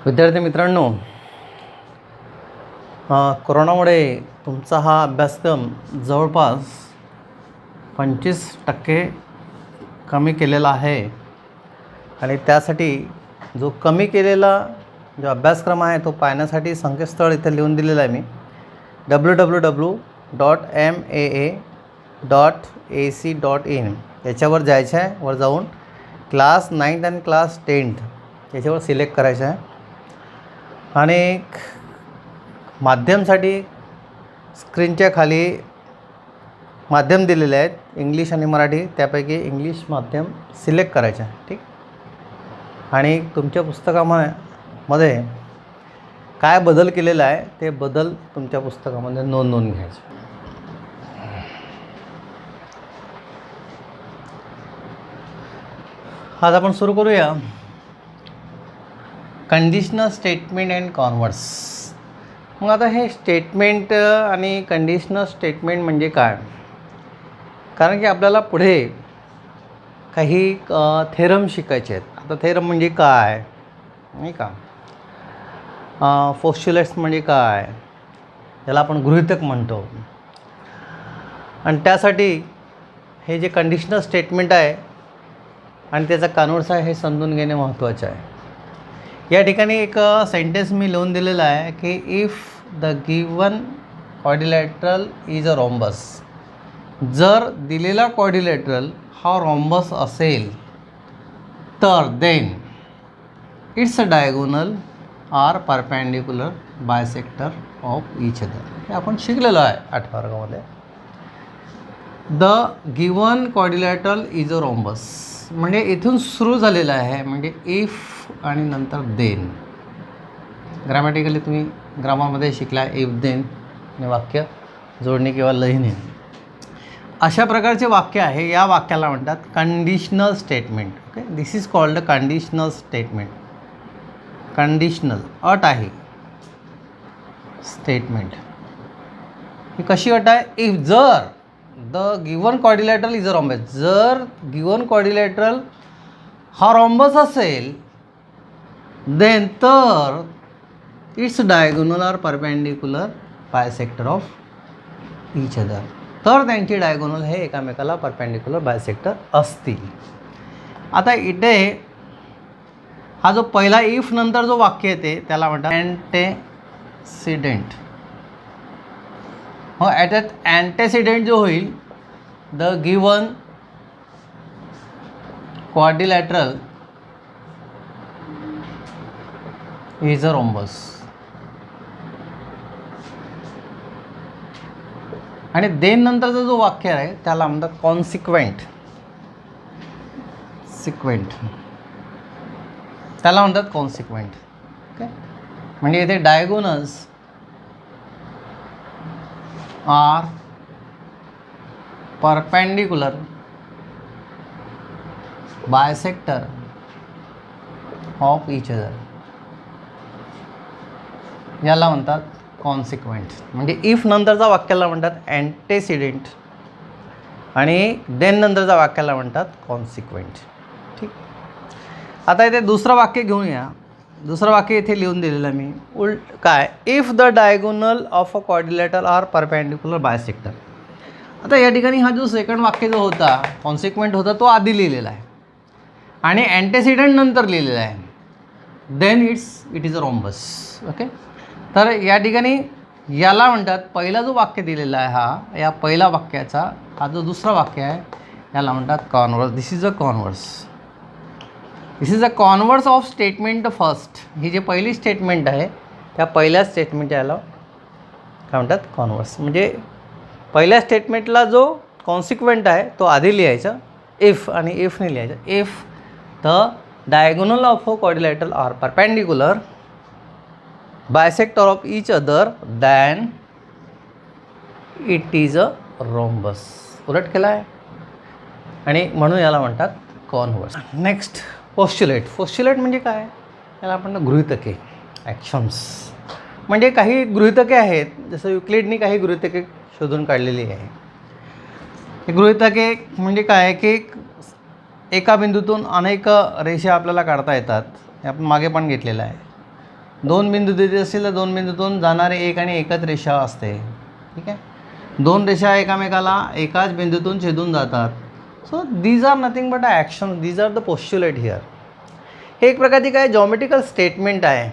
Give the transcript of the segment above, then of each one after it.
विद्यार्थी मित्रांनो, कोरोनामुळे तुमचा हा अभ्यासक्रम जवळपास 25% कमी केलेला आहे आणि त्यासाठी जो कमी केलेला जो अभ्यासक्रम आहे तो पाहण्यासाठी संकेतस्थळ इथे लिहून दिलेलं आहे मी www.maa.ac.in याच्यावर जायचं आहे. वर जाऊन क्लास 9th आणि क्लास 10th याच्यावर सिलेक्ट करायचं आहे आणि माध्यमसाठी स्क्रीनच्या खाली माध्यम दिलेले आहेत, इंग्लिश आणि मराठी. त्यापैकी इंग्लिश माध्यम सिलेक्ट करायचं आहे. ठीक. आणि तुमच्या पुस्तकामध्ये काय बदल केलेला आहे ते बदल तुमच्या पुस्तकामध्ये नोंदवून घ्यायचे. आज आपण सुरू करूया कंडिशनल स्टेटमेंट अँड कॉन्वर्ट्स. मग आता हे स्टेटमेंट आणि कंडिशनल स्टेटमेंट म्हणजे काय? कारण की आपल्याला पुढे काही थेरम शिकायचे आहेत. आता थेरम म्हणजे काय नाही का, पोस्ट्युलेट्स म्हणजे काय, याला आपण गृहीतक म्हणतो. आणि त्यासाठी हे जे कंडिशनल स्टेटमेंट आहे आणि त्याचा कॉन्वर्ट्स आहे हे समजून घेणे महत्त्वाचे आहे. या ठिकाणी एक सेंटेन्स मी लिहून दिलेला आहे की if the given quadrilateral is a rhombus. जर दिलेला क्वाड्रिलॅटरल हा रॉम्बस असेल तर then its a diagonal are perpendicular bisector of each other. हे आपण शिकलेलो आहे 8व्या वर्गामध्ये. The given quadrilateral is a rhombus म्हणजे इथून सुरू झालेलं आहे, म्हणजे इफ आणि नंतर देन. ग्रॅमॅटिकली तुम्ही ग्रामरमध्ये शिकला इफ देन आणि वाक्य जोडणी किंवा लयने अशा प्रकारचे वाक्य आहे. या वाक्याला म्हणतात conditional statement. Okay, this is called a conditional statement. Conditional अट आहे स्टेटमेंट. ही कशी अट आहे? इफ जर the given quadrilateral is a rhombus, जर गिवन क्वाड्रिलॅटरल हा रॉम्बस असेल देन तर its diagonal are perpendicular bisector of each other. तर त्यांची डायगोनल हे एकामेकाला परपेंडिक्युलर बायसेक्टर असतील. आता इथे हा जो पहिला इफ नंतर जो वाक्य येते त्याला म्हणतात अँटेसिडेंट. हो, अँटेसिडेंट जो होईल the given quadrilateral is a rhombus. आणि देन नंतरचा जो वाक्य आहे त्याला म्हणतात कॉन्सिक्वेंट. त्याला म्हणतात कॉन्सिक्वेंट. ओके, म्हणजे इथे diagonals are perpendicular bisector of each other. याला म्हणतात कॉन्सिक्वेंट. म्हणजे इफ नंतरचा वाक्याला म्हणतात अँटेसिडेंट आणि देन नंतरचा वाक्याला म्हणतात कॉन्सिक्वेंट. ठीक. आता इथे दुसरं वाक्य घेऊन या. दुसरं वाक्य इथे लिहून दिलेलं मी काय, if the diagonal of a quadrilateral are perpendicular bisector. आता या ठिकाणी हा जो सेकंड वाक्य जो होता कॉन्सिक्वेंट होता तो आधी लिहिलेला आहे आणि अँटेसिडेंट नंतर लिहिलेला आहे. Then it is a rhombus. Okay, तर या ठिकाणी याला म्हणतात, पहिला जो वाक्य दिलेला आहे हा, या पहिला वाक्याचा हा जो दुसरा वाक्य आहे याला म्हणतात converse. This is a converse of statement first. ही जी पहिली स्टेटमेंट आहे त्या पहिल्या स्टेटमेंट याला काय म्हणतात कॉन्वर्स. म्हणजे पहिल्या स्टेटमेंटला जो कॉन्सिक्वेंट आहे तो आधी लिहायचा इफ आणि इफने लिहायचं. If the diagonal of a quadrilateral are perpendicular bisector of each other then it is a rhombus. उलट केला आहे आणि म्हणून याला म्हणतात कॉन्वर्स. Next postulate. पोस्ट्युलेट म्हणजे काय? याला आपण गृहीतके, ॲक्शन्स. म्हणजे काही गृहीतके आहेत, जसं युक्लिडनी काही गृहीतके शोधून काढलेली आहे. हे गृहीतके म्हणजे काय की एका बिंदूतून अनेक रेषा आपल्याला काढता येतात. हे आपण मागे पण घेतलेलं आहे. दोन बिंदू दिले असतील तर दोन बिंदूतून जाणारे एक आणि एकच रेषा असते. ठीक आहे, दोन रेषा एकामेकाला एकाच बिंदूतून छेदून जातात. So these are nothing but axiom, these are the postulate here. हे एक प्रकारची काय जॉमेट्रिकल स्टेटमेंट आहे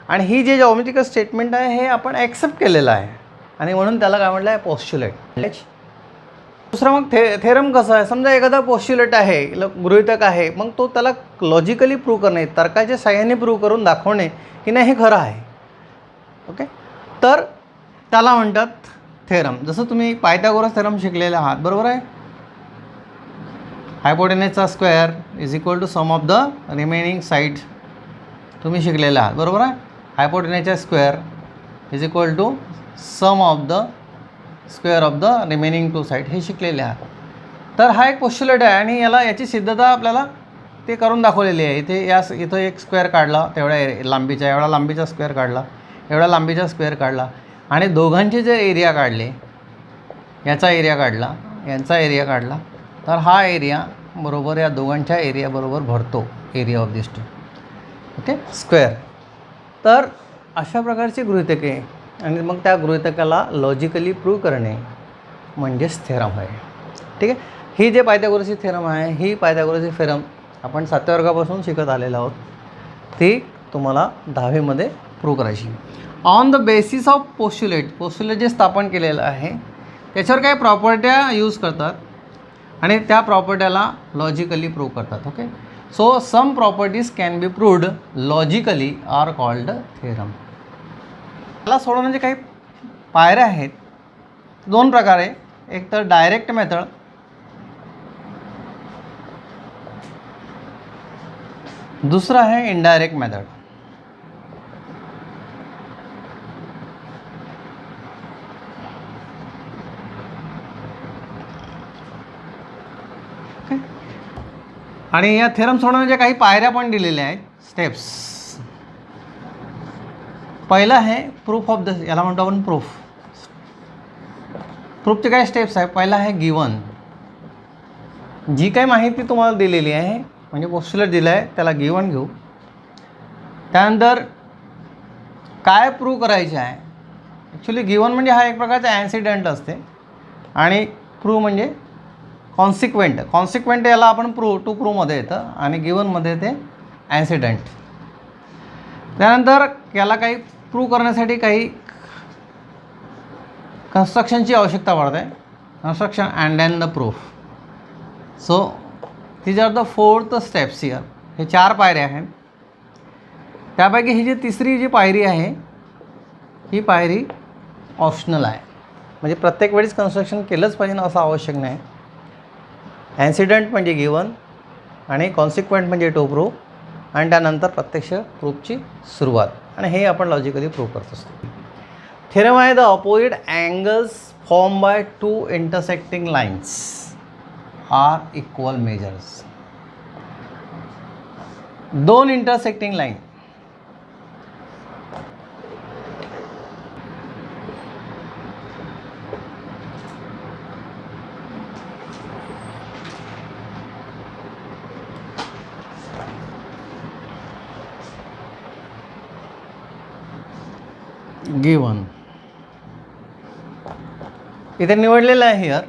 आणि ही जे जॉमेट्रिकल स्टेटमेंट आहे हे आपण ॲक्सेप्ट केलेलं आहे आणि म्हणून त्याला काय म्हटलं आहे पोस्ट्युलेट. दुसरं मग थेरम कसं आहे, समजा एखादा पोस्ट्युलेट आहे, गृहीतक आहे, मग तो त्याला लॉजिकली प्रूव्ह करणे, तर्काच्या साहाय्याने प्रूव्ह करून दाखवणे की नाही हे खरं आहे. ओके, तर त्याला म्हणतात थेरम. जसं तुम्ही पायथागोरस थेरम शिकलेले आहात, बरोबर आहे. हायपोटेनसचा square is equal to sum of the remaining side तुम्ही शिकलेले आहात, बरोबर आहे. हायपोटेनसचा square is equal to sum of the square of the remaining two side हे शिकलेले आहात. तर हा एक पोस्ट्युलेट आहे आणि याची सिद्धता आपल्याला ते करून दाखवलेली आहे. इथं एक स्क्वेअर काढला तेवढ्या लांबीचा, एवढा लांबीचा स्क्वेअर काढला, एवढा लांबीचा स्क्वेअर काढला आणि दोघांचे जे एरिया काढले, याचा एरिया काढला, यांचा एरिया काढला, तर हा एरिया बरोबर या दोघांच्या एरिया बरोबर भरतो, area of this two. Okay, square. तर अशा प्रकारची गृहीतके आणि मग त्या गृहीतकाला लॉजिकली प्रूव्ह करणे म्हणजेच थेरम आहे. ठीक आहे, ही जे पायथागोरसची थेरम आहे, ही पायथागोरसची थेरम आपण 7व्या वर्गापासून शिकत आलेलो आहोत. ती तुम्हाला 10वीमध्ये प्रूव्ह करायची. On the basis of postulate जे स्थापन केलेलं आहे त्याच्यावर काही प्रॉपर्ट्या यूज करतात आणि त्या प्रॉपर्ट्याला लॉजिकली प्रूव्ह करतात. Okay, so some properties can be proved logically are called theorem. त्याला सोडवण्याचे काही पायऱ्या आहेत, दोन प्रकारे. एक तर डायरेक्ट मेथड, दुसरं आहे इनडायरेक्ट मेथड. आणि या थेरम सोडवण्याच्या काही पायऱ्या पण दिलेल्या आहेत, स्टेप्स. पहिला आहे प्रूफ ऑफ द, याला म्हणतो आपण प्रूफ. प्रूफचे काय स्टेप्स आहे. पहिला आहे गिवन. जी काही माहिती तुम्हाला दिलेली आहे म्हणजे पोस्ट्युलेट दिलं आहे त्याला गिवन घेऊ. त्यानंतर काय प्रूव्ह करायचे आहे. ॲक्च्युली गिवन म्हणजे हा एक प्रकारचा ॲन्सिडेंट असते आणि प्रूव्ह म्हणजे कॉन्सिक्वेंट याला आपण टू प्रूव्हमध्ये येतं आणि गिवनमध्ये ते ॲन्सिडेंट. त्यानंतर याला काही प्रूव्ह करण्यासाठी काही कन्स्ट्रक्शनची आवश्यकता पडते. Construction and then the proof. So these are the 4th steps here. हे 4 पायऱ्या आहेत. त्यापैकी ही जी तिसरी जी पायरी आहे ही पायरी ऑप्शनल आहे. म्हणजे प्रत्येक वेळेस कन्स्ट्रक्शन केलंच पाहिजे ना असं आवश्यक नाही. ॲन्सिडेंट म्हणजे गिवन आणि कॉन्सिक्वेंट म्हणजे टू प्रूव्ह आणि त्यानंतर प्रत्यक्ष प्रूफची सुरुवात आणि हे आपण लॉजिकली प्रूव्ह करत असतो. थेरम आहे the opposite angles form by 2 intersecting lines are equal measures. 2 intersecting line given इथे निवडलेलं आहे. Here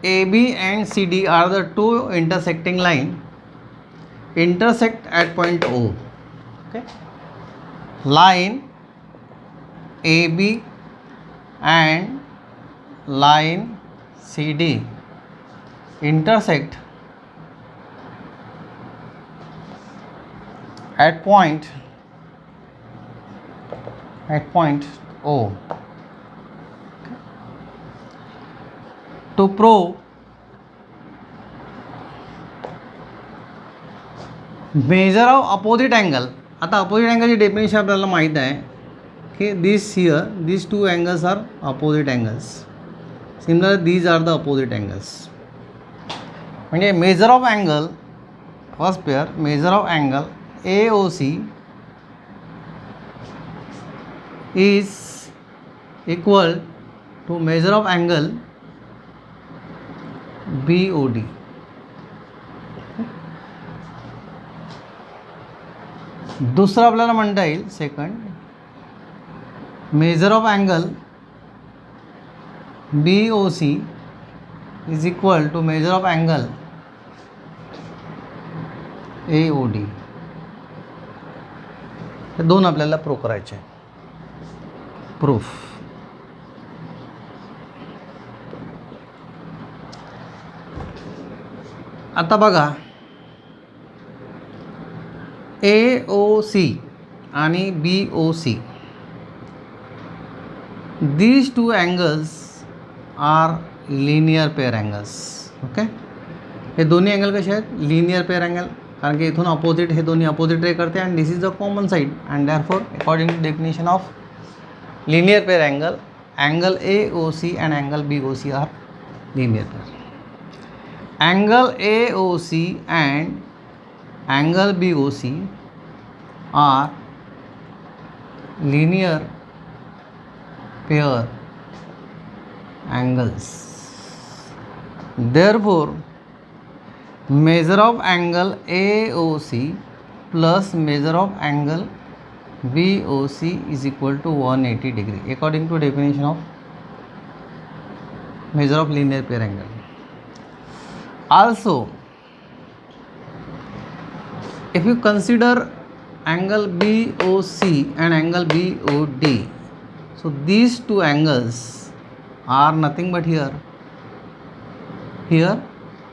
AB and CD are the 2 intersecting line intersect at point O. Okay, line AB and line CD intersect at point O. To prove measure of opposite angle. आता opposite अँगलची definition आपल्याला माहीत आहे की these 2 angles are opposite angles. Similarly these are the opposite angles. म्हणजे major of angle, first pair major of angle AOC is equal to measure of angle BOD. दुसरं आपल्याला म्हणता येईल second, measure of angle BOC is equal to measure of angle AOD. हे दोन आपल्याला prove करायचे आहे. प्रूफ. आता बघा, AOC आणि BOC, these two angles are linear pair angles. Okay, हे दोन्ही अँगल कसे आहेत? लिनियर पेअर अँगल, कारण की इथून अपोजिट, हे दोन्ही अपोजिट रे करते and this is a common side and therefore according to definition of linear pair angle, angle AOC and angle BOC are linear pair. Angle AOC and angle BOC are linear pair angles. Therefore, measure of angle AOC plus measure of angle BOC is equal to 180 degree according to definition of measure of linear pair angle. Also, if you consider angle BOC and angle BOD, so these two angles are nothing but here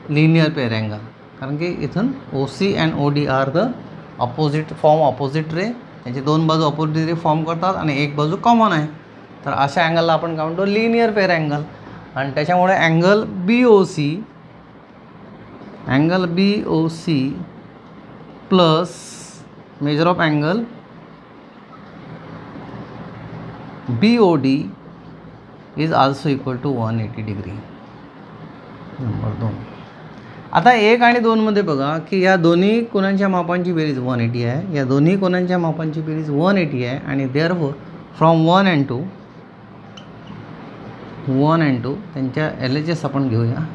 linear pair angle, कारण की इथून OC and OD are the opposite form opposite ray, त्याची दोन बाजू opposite ray form करतात आणि एक बाजू कॉमन आहे. तर अशा अँगलला आपण काय म्हणतो? Linear pair angle. आणि त्याच्यामुळे angle BOC plus measure of angle BOD is also equal to 180 degree. Number 2. आता 1 आणि 2 मध्ये बघा की या दोन्ही कोणांच्या मापांची बेरीज 180 आहे. या दोन्ही कोणांच्या मापांची बेरीज 180 आहे आणि देअरफॉर फ्रॉम 1 and 2 त्यांच्या LHS आपण घेऊया.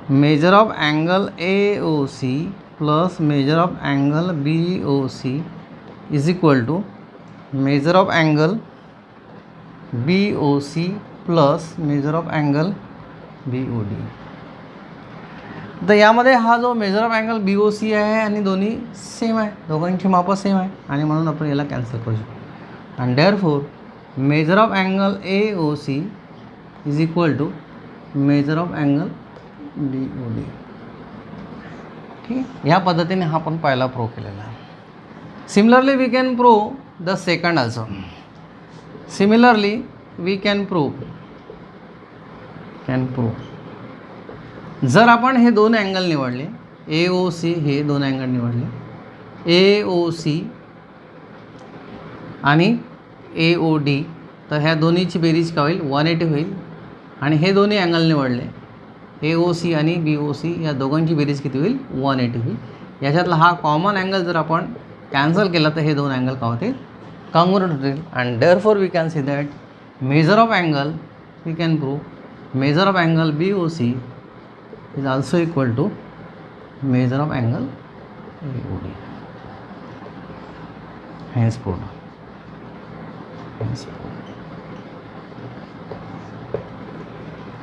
Measure of angle AOC plus measure of angle BOC is equal to measure of angle BOC plus measure of angle BOD. तर यामध्ये हा जो मेजर ऑफ अँगल BOC आहे आणि दोन्ही सेम आहे, दोघांची मापं सेम आहे आणि म्हणून आपण याला कॅन्सल करू शकतो. आणि therefore measure of angle AOC is equal to measure of angle BOD. ठीक आहे, ह्या पद्धतीने हा आपण पहिला प्रूव्ह केलेला आहे. Similarly we can prove the second also. Similarly we can prove जर आपण हे दोन अँगल निवडले, AOC हे दोन अँगल निवडले, AOC आणि AOD, तर ह्या दोन्हीची बेरीज काय होईल? 180 होईल. आणि हे दोन्ही अँगल निवडले, AOC आणि BOC, या दोघांची बेरीज किती होईल? 180 होईल. याच्यातला हा कॉमन अँगल जर आपण कॅन्सल केला तर हे दोन अँगल काय होतील? कॉन्ग्रुएंट होतील. And therefore we can see that measure of angle, we can prove measure of angle BOC is also equal to measure of angle AOD. Hence proved.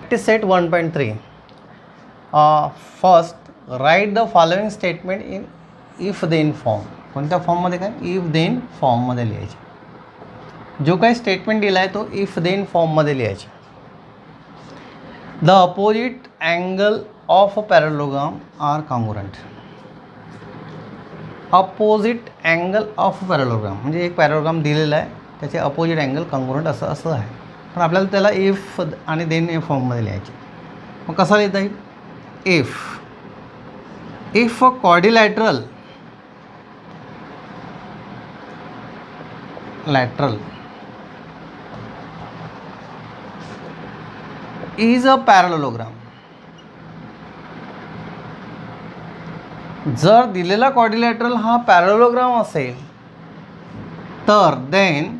Practice set 1.3. First, write the following statement in if then form. कोणत्या फॉर्ममध्ये काय? If then फॉर्ममध्ये लिहायचे. जो काही statement दिला आहे तो इफ देन फॉर्ममध्ये लिहायचे. The opposite angle of a parallelogram are congruent. Opposite angle of parallelogram म्हणजे एक पॅरलोग्राम दिलेला आहे, त्याचे अपोजिट अँगल कॉन्ग्रुएंट असं आहे. पण आपल्याला त्याला इफ आणि देन या फॉर्ममध्ये लिहायचे. मग कसा लिहिता येईल? If a quadrilateral is a parallelogram. जर दिलेला क्वाड्रिलॅटरल हा पॅरलोग्राम असेल तर देन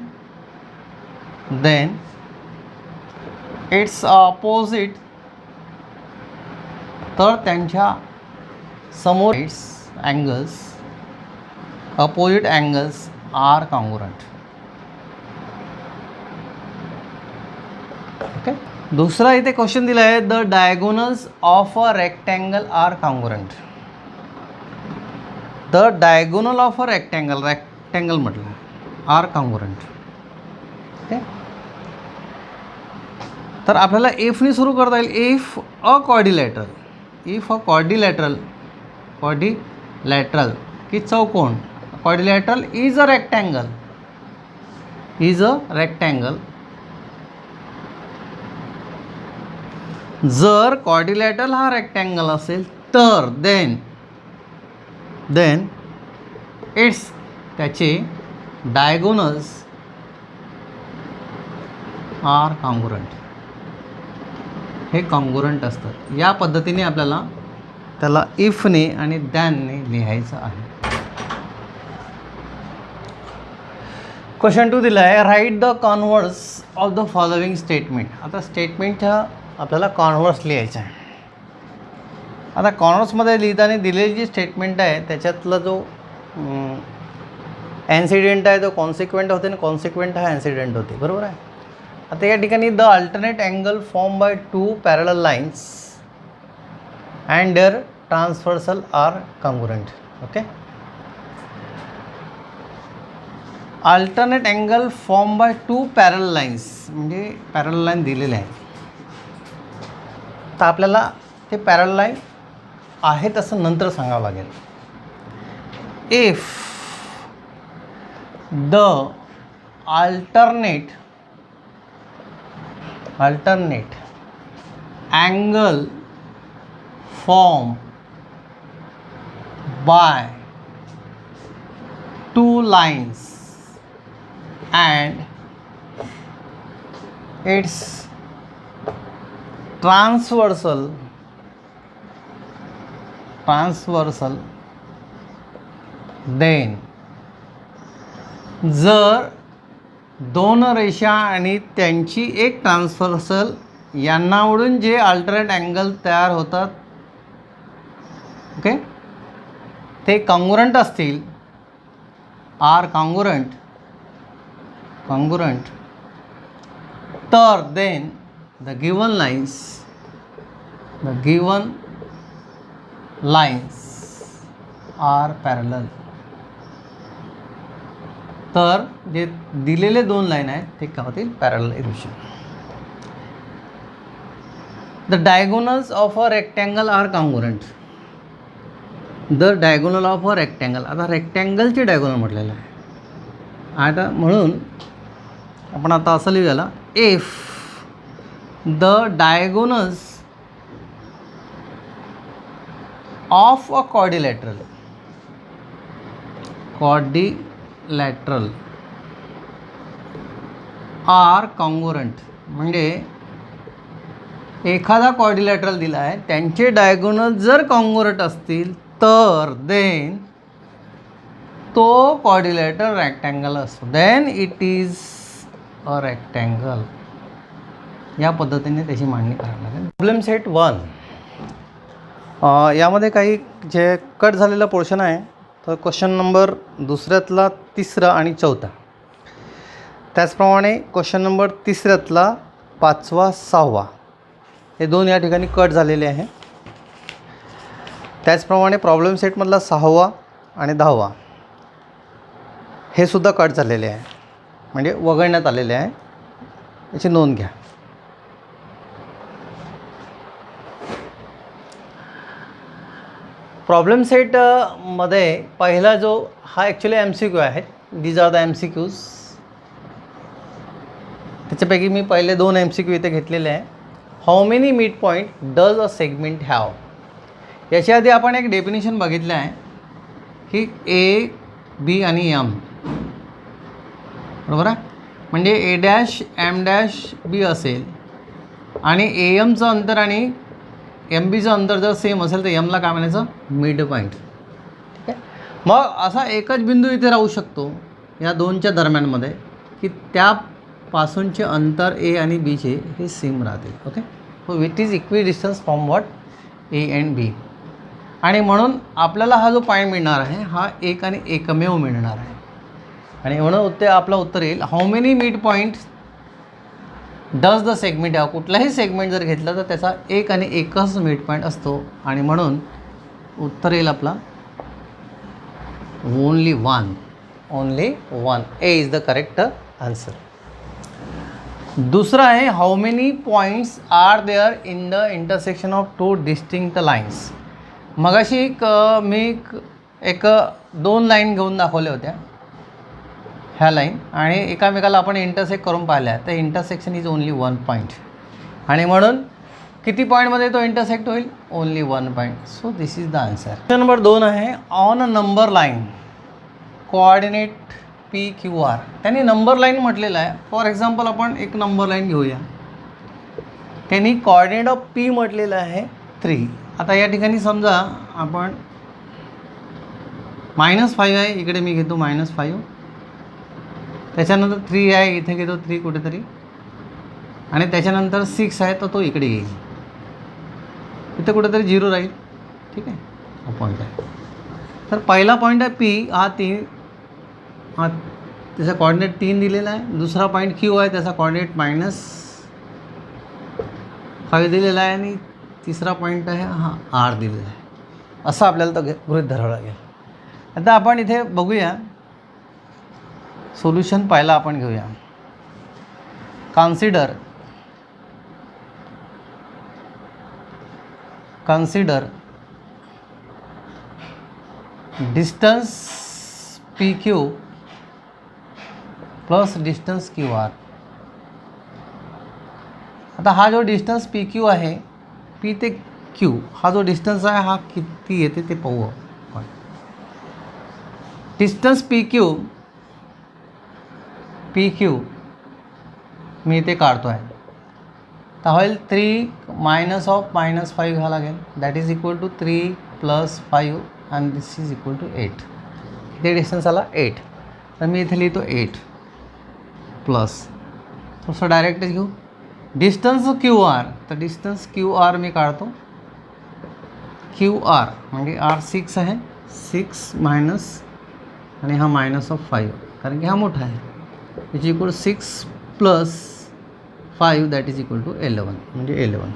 इट्स ऑपोजिट, तर त्यांच्या समोर angles opposite angles are congruent. Okay. दुसरा इथे क्वेश्चन दिला आहे, the diagonals of a rectangle are congruent. The diagonal of a rectangle म्हटलं आर कॉन्ग्रुएंट. ओके. तर आपल्याला इफनी सुरू करता येईल. इफ अ कॉर्डिलॅटरल की चौकोन, कॉर्डिलॅटरल इज अ रेक्टँगल. जर कॉर्डिलॅटरल हा रेक्टँगल असेल तर देन इट्स त्याचे डायगोनल्स आर कॉन्ग्रुएंट. हे कॉन्ग्रुएंट असतात. या पद्धतीने आपल्याला त्याला इफने आणि दॅनने लिहायचं आहे. क्वेश्चन 2 दिला आहे, write the converse of the following statement. आता स्टेटमेंटच्या आपल्याला कॉन्व्हर्स लिहायचं आहे. आता कॉन्व्हर्समध्ये लिहिताना दिलेली जी स्टेटमेंट आहे त्याच्यातला जो ॲन्सिडेंट आहे तो कॉन्सिक्वेंट होते आणि कॉन्सिक्वेंट हा ॲन्सिडेंट होते. बरोबर आहे. आता या ठिकाणी the alternate angle form by 2 parallel lines and there transversal are congruent. Okay. Alternate angle form by 2 parallel lines म्हणजे पॅरलल लाईन दिलेले आहे. तर आपल्याला ते पॅरलल लाईन आहे तसं नंतर सांगावं लागेल. If the alternate angle form by 2 lines and its transversal then जर दोन रेषा आणि त्यांची एक ट्रान्सव्हर्सल यांनावरून जे अल्टरनेट अँगल तयार होतात, ओके, ते कॉन्ग्रुएंट असतील, आर कॉन्ग्रुएंट, तर then the given lines are parallel. तर जे दिलेले दोन लाईन आहेत ते काय होतील, parallel equation. The diagonals of a rectangle are congruent. The diagonal of a rectangle, आता रेक्टँगलचे डायगोनल म्हटलेलं आहे. आता म्हणून आपण आता असं लिहूयाला, if the diagonals of a quadrilateral are congruent, म्हणजे एखादा क्वाड्रिलॅटरल दिला आहे त्यांचे डायगोनल जर कॉन्ग्रुएंट असतील तर देन तो क्वाड्रिलॅटरल रेक्टँगल असतो, then it is a rectangle. या पद्धतीने त्याची मांडणी करावी लागेल. प्रॉब्लेम सेट 1 यामध्ये काही जे कट झालेला पोर्शन आहे, तर क्वेश्चन नंबर दुसऱ्यातला 3रा आणि 4था, त्याचप्रमाणे क्वेश्चन नंबर 3ऱ्यातला 5वा 6वा हे दोन या ठिकाणी कट झालेले आहे. त्याचप्रमाणे प्रॉब्लेम सेटमधला 6वा आणि 10वा हे सुद्धा कट झालेले आहे, म्हणजे वगळण्यात आलेले आहे. याची नोंद घ्या. प्रॉब्लेम सेटमध्ये पहिला जो हा ॲक्च्युली MCQ आहे. These are the MCQs. त्याच्यापैकी मी पहिले 2 MCQ इथे घेतलेले आहे. How many mid point does a segment have. याच्या आधी आपण एक डेफिनेशन बघितलं आहे की A, B आणि M, बरोबर आहे. म्हणजे A', M', B असेल आणि AMचं अंतर आणि MBचं अंतर जर सेम असेल तर Mला काय म्हणायचं, मिड पॉईंट. ठीक आहे. मग असा एकच बिंदू इथे राहू शकतो या दोनच्या दरम्यानमध्ये की त्यापासूनचे अंतर A आणि Bचे हे सेम राहतील. Okay. So which is equi distance from what A and B. आणि म्हणून आपल्याला हा जो पॉईंट मिळणार आहे हा एक आणि एकमेव मिळणार आहे. आणि म्हणून आपलं उत्तर येईल how many mid points does the segment have. कुठलाही सेगमेंट जर घेतलं तर त्याचा एक आणि एकच मिड पॉईंट असतो आणि म्हणून उत्तर येईल आपला only one. A is the correct answer. दुसरं आहे how many points are there in the intersection of two distinct lines. मगाशी मी एक 2 लाईन घेऊन दाखवल्या होत्या, ह्या लाईन, आणि एकामेकाला आपण इंटरसेक्ट करून पाहिल्या. तर इंटरसेक्शन इज ओनली 1 पॉईंट आणि म्हणून किती पॉईंटमध्ये तो इंटरसेक्ट होईल? Only 1 point. So this is the answer. Question number 2 आहे on a number line coordinate PQR. त्यांनी नंबर लाईन म्हटलेलं आहे. फॉर एक्झाम्पल आपण एक नंबर लाईन घेऊया. त्यांनी कोऑर्डिनेट ऑफ P म्हटलेलं आहे 3. आता या ठिकाणी समजा आपण -5 आहे, इकडे मी घेतो -5, त्याच्यानंतर 3 आहे, इथे घेतो 3 कुठेतरी, आणि त्याच्यानंतर 6 आहे तर तो इकडे येईल, इथे कुठेतरी 0 राहील. ठीक आहे, हा पॉईंट आहे. तर पहिला पॉईंट आहे P, हा त्याचा कॉर्डिनेट 3 दिलेला आहे. दुसरा पॉईंट Q आहे, त्याचा कॉर्डिनेट -5 दिलेला आहे, आणि तिसरा पॉईंट आहे हा R दिलेला आहे. असं आपल्याला तो गृहीत धरावं लागेल. आता आपण इथे बघूया सोल्युशन. पहिला आपण घेऊया consider distance PQ plus distance QR. आता हा जो डिस्टन्स PQ आहे, P ते Q हा जो डिस्टन्स आहे हा किती येते ते पाहू आपण. डिस्टन्स PQ मी इथे काढतो आहे, तर होईल 3 - -5 घ्यावं लागेल. दॅट इज इक्वल टू 3 + 5 आणि दिस इज इक्वल टू 8. किती डिस्टन्स आला? 8. तर मी इथे लिहितो 8 प्लस, थोडंसं डायरेक्टच घेऊ डिस्टन्स QR. तर डिस्टन्स QR मी काढतो. QR म्हणजे R 6 आहे, 6 मायनस आणि हा -5 कारण की हा मोठा आहे, which equal 6 + 5 that is equal to 11 म्हणजे 11.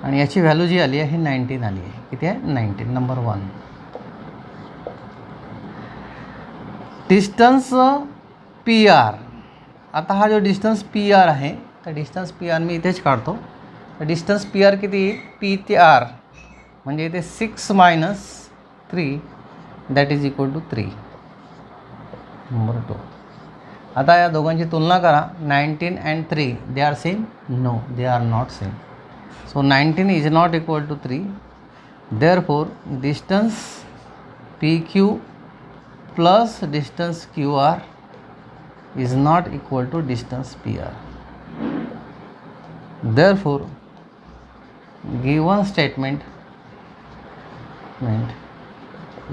आणि याची व्हॅल्यू जी आली आहे 19 आली आहे. किती आहे? 19. नंबर 1. Distance PR. आता हा जो डिस्टन्स PR आहे, तर डिस्टन्स PR मी इथेच काढतो. तर डिस्टन्स PR किती येईल? P ते R म्हणजे इथे 6 - 3 that is equal to 3. Number 2. आता या दोघांची तुलना करा. 19 and 3 they are same? No, they are not same. So 19 is not equal to 3. Therefore distance PQ plus distance QR is not equal to distance PR. Therefore, given statement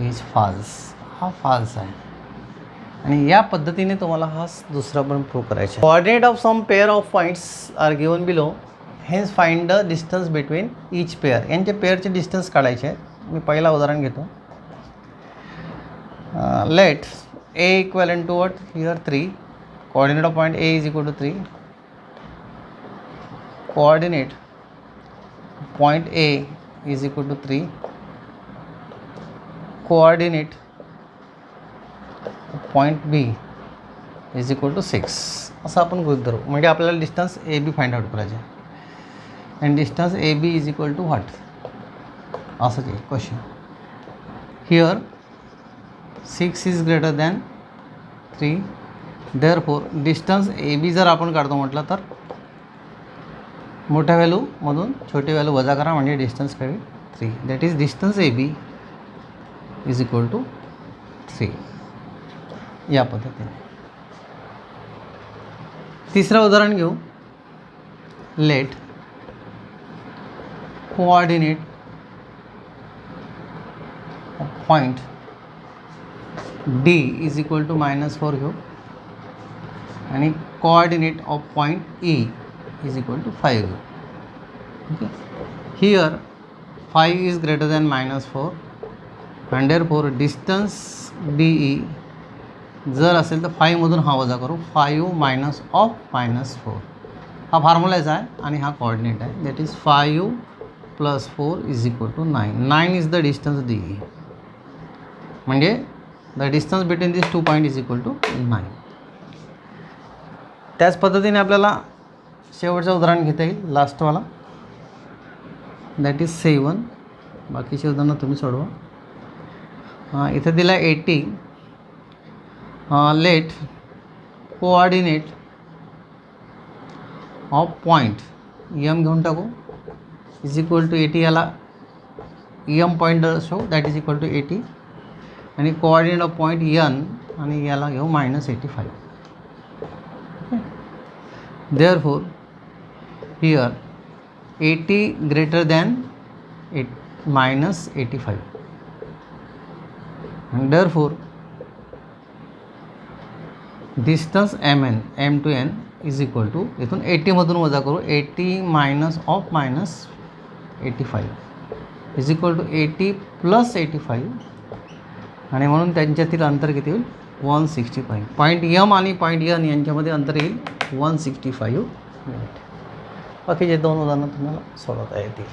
is false. हा false आहे आणि या पद्धतीने तुम्हाला हा दुसरा पण prove करायचा आहे. Coordinate of some pair of points are given below. Hence find the distance between each pair. यांचे पेअरचे डिस्टन्स काढायचे आहेत. मी पहिला उदाहरण घेतो. Let A equivalent to what? Here 3. Coordinate of point A is equal to 3. Coordinate point A is equal to 3. Coordinate point B is equal to 6. असं आपण गृहीत धरू. म्हणजे आपल्याला डिस्टन्स AB फाइंड आउट करायचे आहे. And distance AB is equal to what? असं आहे question. Here 6 is greater than 3. Therefore distance AB जर आपण काढतो म्हटलं तर मोठ्या व्हॅल्यूमधून छोटी व्हॅल्यू वजा करा म्हणजे डिस्टन्स कळेल 3. That is distance AB is equal to 3. या पद्धतीने. तिसरं उदाहरण घेऊ. Let coordinate point D is equal to -4 घेऊ आणि coordinate of point E is equal to 5 घेऊ. Okay. Here 5 is greater than -4 and therefore distance DE जर असेल तर 5मधून हा वजा करू, 5 मायनस ऑफ -4 हा फॉर्म्युलाच आहे आणि हा कोऑर्डिनेट आहे. That is 5 + 4 = 9. 9 is the distance DE. म्हणजे the distance between this 2 point = 9. त्याच पद्धतीने आपल्याला शेवटचं उदाहरण घेता येईल, लास्टवाला. That is 7. बाकीचे उदाहरणं तुम्ही सोडवा. इथं दिला 80. Let coordinate of point M घेऊन टाकू = 80. याला M point show that is = 80 आणि कोऑर्डिनेट ऑफ पॉईंट N आणि याला घेऊ -85. Therefore here 80 greater than -85 and therefore distance MN M to N is equal to इथून 80मधून वजा करू 80 minus of -85 is equal to 80 + 85 आणि म्हणून त्यांच्यातील अंतर किती होईल 165. पॉईंट M आणि पॉईंट N यांच्यामध्ये अंतर येईल 165 मिनिट. बाकीचे 2 उदाहरणं तुम्हाला सोडवता येतील.